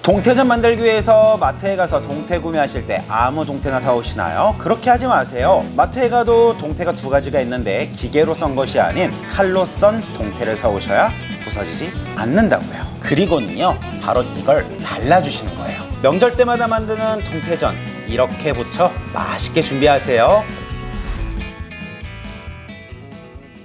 동태전 만들기 위해서 마트에 가서 동태 구매하실 때 아무 동태나 사오시나요? 그렇게 하지 마세요. 마트에 가도 동태가 두 가지가 있는데 기계로 썬 것이 아닌 칼로 썬 동태를 사오셔야 부서지지 않는다고요. 그리고는요, 바로 이걸 발라주시는 거예요. 명절 때마다 만드는 동태전, 이렇게 부쳐 맛있게 준비하세요.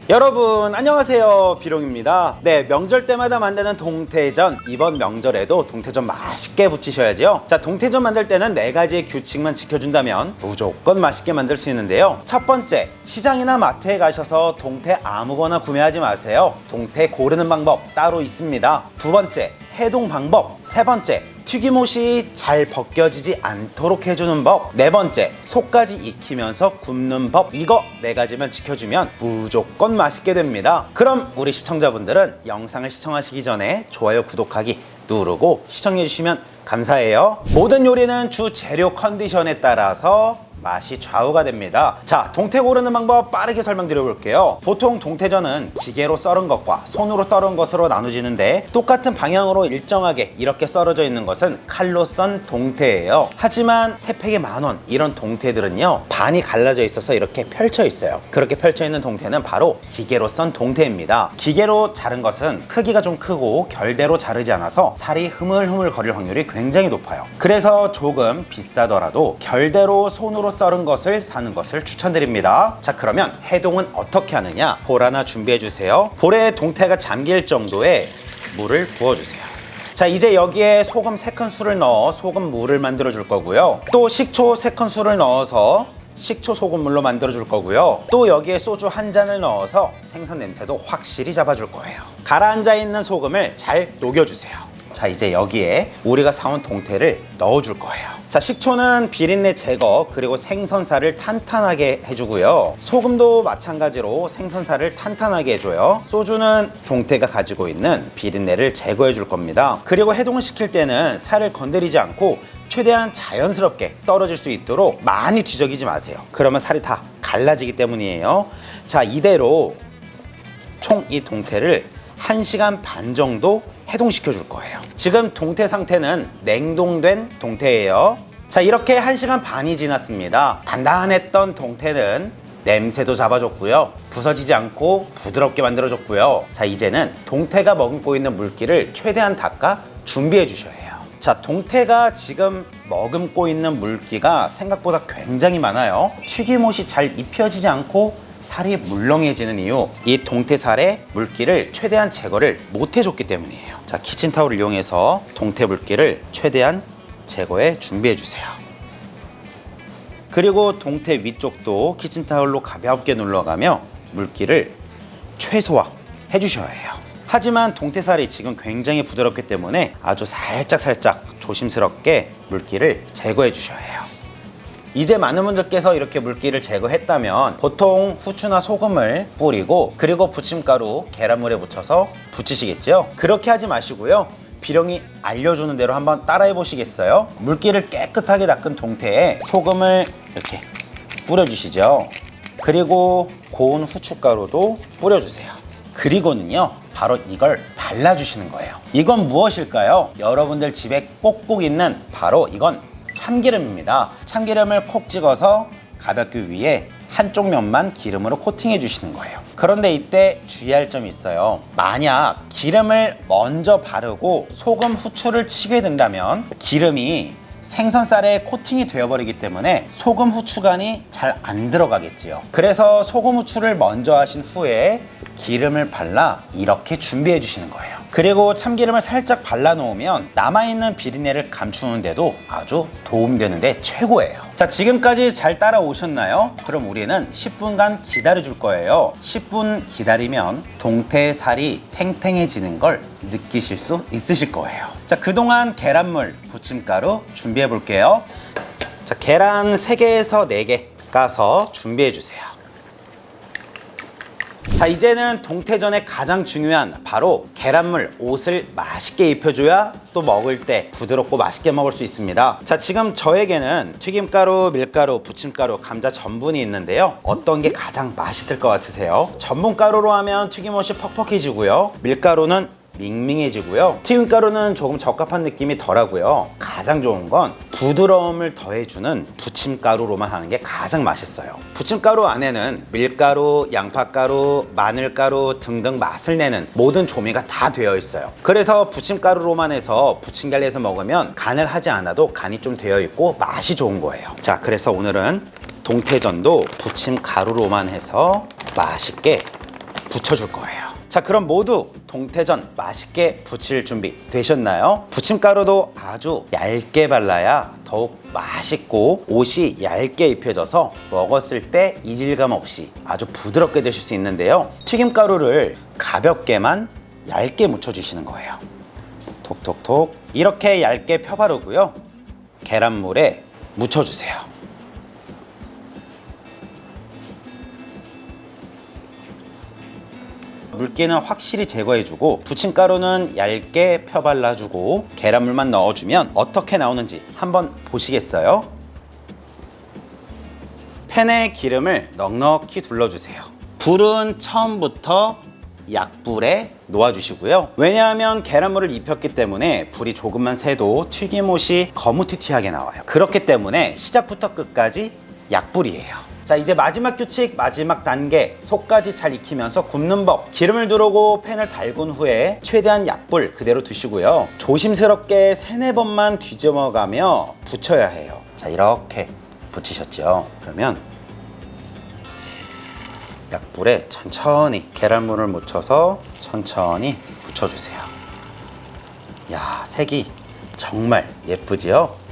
여러분 안녕하세요, 비룡입니다. 네, 명절 때마다 만드는 동태전, 이번 명절에도 동태전 맛있게 부치셔야죠. 자, 동태전 만들 때는 4가지의 규칙만 지켜준다면 무조건 맛있게 만들 수 있는데요. 첫 번째, 시장이나 마트에 가셔서 동태 아무거나 구매하지 마세요. 동태 고르는 방법 따로 있습니다. 두 번째, 해동 방법. 세 번째, 튀김옷이 잘 벗겨지지 않도록 해주는 법. 네 번째, 속까지 익히면서 굽는 법. 이거 4가지만 지켜주면 무조건 맛있게 됩니다. 그럼 우리 시청자분들은 영상을 시청하시기 전에 좋아요, 구독하기 누르고 시청해주시면 감사해요. 모든 요리는 주 재료 컨디션에 따라서 맛이 좌우가 됩니다. 자, 동태 고르는 방법 빠르게 설명드려 볼게요. 보통 동태전은 기계로 썰은 것과 손으로 썰은 것으로 나누지는데, 똑같은 방향으로 일정하게 이렇게 썰어져 있는 것은 칼로 썬 동태예요. 하지만 3팩에 10,000원 이런 동태들은요, 반이 갈라져 있어서 이렇게 펼쳐 있어요. 그렇게 펼쳐 있는 동태는 바로 기계로 썬 동태입니다. 기계로 자른 것은 크기가 좀 크고 결대로 자르지 않아서 살이 흐물흐물 거릴 확률이 굉장히 높아요. 그래서 조금 비싸더라도 결대로 손으로 썰은 것을 사는 것을 추천드립니다. 자, 그러면 해동은 어떻게 하느냐? 볼 하나 준비해 주세요. 볼에 동태가 잠길 정도의 물을 부어주세요. 자, 이제 여기에 소금 3큰술을 넣어 소금 물을 만들어 줄 거고요. 또 식초 3큰술을 넣어서 식초 소금물로 만들어 줄 거고요. 또 여기에 소주 1잔을 넣어서 생선 냄새도 확실히 잡아줄 거예요. 가라앉아 있는 소금을 잘 녹여주세요. 자, 이제 여기에 우리가 사온 동태를 넣어줄 거예요. 자, 식초는 비린내 제거, 그리고 생선살을 탄탄하게 해주고요. 소금도 마찬가지로 생선살을 탄탄하게 해줘요. 소주는 동태가 가지고 있는 비린내를 제거해 줄 겁니다. 그리고 해동을 시킬 때는 살을 건드리지 않고 최대한 자연스럽게 떨어질 수 있도록 많이 뒤적이지 마세요. 그러면 살이 다 갈라지기 때문이에요. 자, 이대로 총 이 동태를 1시간 반 정도 해동시켜 줄 거예요. 지금 동태 상태는 냉동된 동태예요. 자, 이렇게 1시간 반이 지났습니다. 단단했던 동태는 냄새도 잡아줬고요, 부서지지 않고 부드럽게 만들어줬고요. 자, 이제는 동태가 머금고 있는 물기를 최대한 닦아 준비해 주셔야 해요. 자, 동태가 지금 머금고 있는 물기가 생각보다 굉장히 많아요. 튀김옷이 잘 입혀지지 않고 살이 물렁해지는 이유, 이 동태살의 물기를 최대한 제거를 못 해줬기 때문이에요. 자, 키친타올을 이용해서 동태 물기를 최대한 제거해 준비해 주세요. 그리고 동태 위쪽도 키친타올로 가볍게 눌러가며 물기를 최소화 해주셔야 해요. 하지만 동태살이 지금 굉장히 부드럽기 때문에 아주 살짝 조심스럽게 물기를 제거해 주셔야 해요. 이제 많은 분들께서 이렇게 물기를 제거했다면 보통 후추나 소금을 뿌리고 그리고 부침가루, 계란물에 묻혀서 부치시겠죠? 그렇게 하지 마시고요, 비룡이 알려주는 대로 한번 따라해 보시겠어요? 물기를 깨끗하게 닦은 동태에 소금을 이렇게 뿌려주시죠. 그리고 고운 후춧가루도 뿌려주세요. 그리고는요, 바로 이걸 발라주시는 거예요. 이건 무엇일까요? 여러분들 집에 꼭꼭 있는 바로 이건 참기름입니다. 참기름을 콕 찍어서 가볍게 위에 한쪽 면만 기름으로 코팅해 주시는 거예요. 그런데 이때 주의할 점이 있어요. 만약 기름을 먼저 바르고 소금, 후추를 치게 된다면 기름이 생선살에 코팅이 되어버리기 때문에 소금, 후추간이 잘 안 들어가겠지요. 그래서 소금, 후추를 먼저 하신 후에 기름을 발라 이렇게 준비해 주시는 거예요. 그리고 참기름을 살짝 발라 놓으면 남아있는 비린내를 감추는데도 아주 도움되는데 최고예요. 자, 지금까지 잘 따라오셨나요? 그럼 우리는 10분간 기다려 줄 거예요. 10분 기다리면 동태살이 탱탱해지는 걸 느끼실 수 있으실 거예요. 자, 그동안 계란물, 부침가루 준비해 볼게요. 자, 계란 3개에서 4개 까서 준비해 주세요. 자, 이제는 동태전의 가장 중요한 바로 계란물, 옷을 맛있게 입혀줘야 또 먹을 때 부드럽고 맛있게 먹을 수 있습니다. 자, 지금 저에게는 튀김가루, 밀가루, 부침가루, 감자 전분이 있는데요. 어떤 게 가장 맛있을 것 같으세요? 전분가루로 하면 튀김옷이 퍽퍽해지고요, 밀가루는 밍밍해지고요. 튀김가루는 조금 적합한 느낌이 덜하고요. 가장 좋은 건 부드러움을 더해주는 부침가루로만 하는 게 가장 맛있어요. 부침가루 안에는 밀가루, 양파가루, 마늘가루 등등 맛을 내는 모든 조미가 다 되어 있어요. 그래서 부침가루로만 해서 부침개를 해서 먹으면 간을 하지 않아도 간이 좀 되어 있고 맛이 좋은 거예요. 자, 그래서 오늘은 동태전도 부침가루로만 해서 맛있게 부쳐줄 거예요. 자, 그럼 모두 동태전 맛있게 부칠 준비 되셨나요? 부침가루도 아주 얇게 발라야 더욱 맛있고 옷이 얇게 입혀져서 먹었을 때 이질감 없이 아주 부드럽게 드실 수 있는데요. 튀김가루를 가볍게만 얇게 묻혀주시는 거예요. 톡톡톡 이렇게 얇게 펴바르고요. 계란물에 묻혀주세요. 물기는 확실히 제거해주고 부침가루는 얇게 펴발라주고 계란물만 넣어주면 어떻게 나오는지 한번 보시겠어요? 팬에 기름을 넉넉히 둘러주세요. 불은 처음부터 약불에 놓아주시고요. 왜냐하면 계란물을 입혔기 때문에 불이 조금만 새도 튀김옷이 거무튀튀하게 나와요. 그렇기 때문에 시작부터 끝까지 약불이에요. 자, 이제 마지막 규칙, 마지막 단계, 속까지 잘 익히면서 굽는 법. 기름을 두르고 팬을 달군 후에 최대한 약불 그대로 두시고요. 조심스럽게 3-4번만 뒤집어가며 붙여야 해요. 자, 이렇게 붙이셨죠? 그러면 약불에 천천히 계란물을 묻혀서 천천히 붙여주세요. 야, 색이 정말 예쁘지요?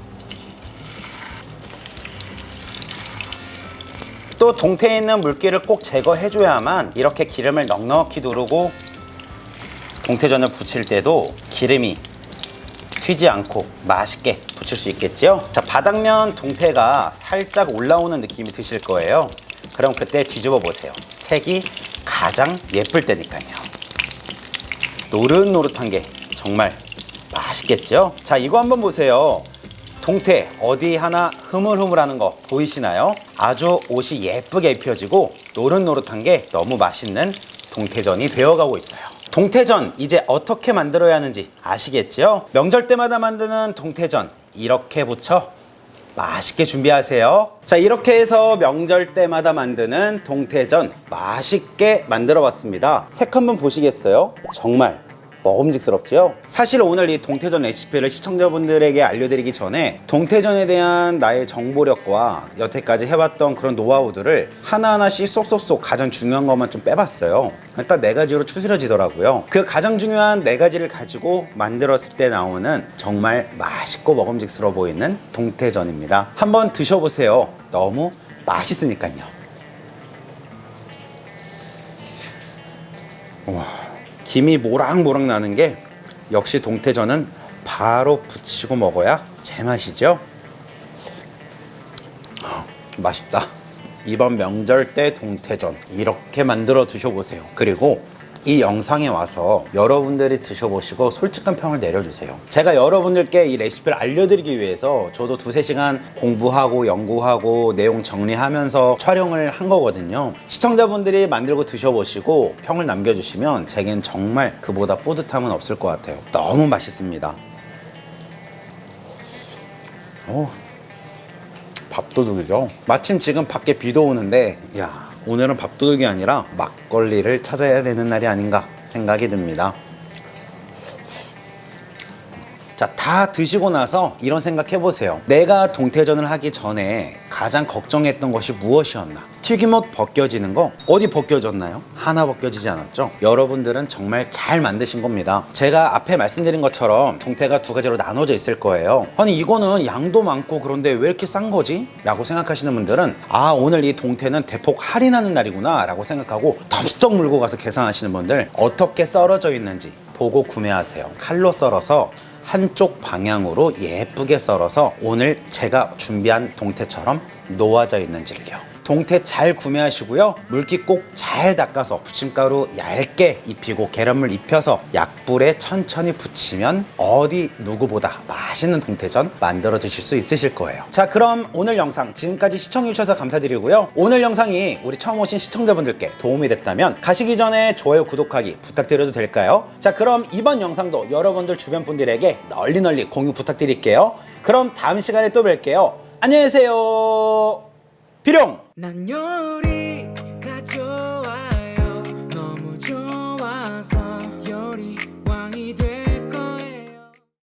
또 동태에 있는 물기를 꼭 제거해줘야만 이렇게 기름을 넉넉히 두르고 동태전을 부칠 때도 기름이 튀지 않고 맛있게 부칠 수 있겠죠? 자, 바닥면 동태가 살짝 올라오는 느낌이 드실 거예요. 그럼 그때 뒤집어 보세요. 색이 가장 예쁠 때니까요. 노릇노릇한 게 정말 맛있겠죠? 자, 이거 한번 보세요. 동태 어디 하나 흐물흐물하는 거 보이시나요? 아주 옷이 예쁘게 입혀지고 노릇노릇한 게 너무 맛있는 동태전이 되어가고 있어요. 동태전 이제 어떻게 만들어야 하는지 아시겠죠? 명절 때마다 만드는 동태전 이렇게 부쳐 맛있게 준비하세요. 자, 이렇게 해서 명절 때마다 만드는 동태전 맛있게 만들어 봤습니다. 색 한번 보시겠어요? 정말 먹음직스럽죠? 사실 오늘 이 동태전 레시피를 시청자분들에게 알려드리기 전에 동태전에 대한 나의 정보력과 여태까지 해봤던 그런 노하우들을 하나하나씩 쏙쏙쏙 가장 중요한 것만 좀 빼봤어요. 딱 4가지로 추스려지더라고요. 그 가장 중요한 4가지를 가지고 만들었을 때 나오는 정말 맛있고 먹음직스러워 보이는 동태전입니다. 한번 드셔보세요. 너무 맛있으니까요. 와. 김이 모락모락 나는 게 역시 동태전은 바로 부치고 먹어야 제맛이죠. 맛있다. 이번 명절 때 동태전 이렇게 만들어 드셔보세요. 그리고 이 영상에 와서 여러분들이 드셔보시고 솔직한 평을 내려주세요. 제가 여러분들께 이 레시피를 알려드리기 위해서 저도 2-3시간 공부하고 연구하고 내용 정리하면서 촬영을 한 거거든요. 시청자분들이 만들고 드셔보시고 평을 남겨주시면 제겐 정말 그보다 뿌듯함은 없을 것 같아요. 너무 맛있습니다. 밥도둑이죠. 마침 지금 밖에 비도 오는데 야, 오늘은 밥도둑이 아니라 막걸리를 찾아야 되는 날이 아닌가 생각이 듭니다. 자, 다 드시고 나서 이런 생각 해보세요. 내가 동태전을 하기 전에 가장 걱정했던 것이 무엇이었나? 튀김옷 벗겨지는 거 어디 벗겨졌나요? 하나 벗겨지지 않았죠? 여러분들은 정말 잘 만드신 겁니다. 제가 앞에 말씀드린 것처럼 동태가 2가지로 나눠져 있을 거예요. 아니 이거는 양도 많고 그런데 왜 이렇게 싼 거지? 라고 생각하시는 분들은 아, 오늘 이 동태는 대폭 할인하는 날이구나 라고 생각하고 덥석 물고 가서 계산하시는 분들 어떻게 썰어져 있는지 보고 구매하세요. 칼로 썰어서 한쪽 방향으로 예쁘게 썰어서 오늘 제가 준비한 동태처럼 놓아져 있는지를요. 동태 잘 구매하시고요. 물기 꼭 잘 닦아서 부침가루 얇게 입히고 계란물 입혀서 약불에 천천히 부치면 어디 누구보다 맛있는 동태전 만들어 드실 수 있으실 거예요. 자, 그럼 오늘 영상 지금까지 시청해 주셔서 감사드리고요. 오늘 영상이 우리 처음 오신 시청자분들께 도움이 됐다면 가시기 전에 좋아요, 구독하기 부탁드려도 될까요? 자, 그럼 이번 영상도 여러분들 주변 분들에게 널리 공유 부탁드릴게요. 그럼 다음 시간에 또 뵐게요. 안녕히 계세요. 비룡! 난 요리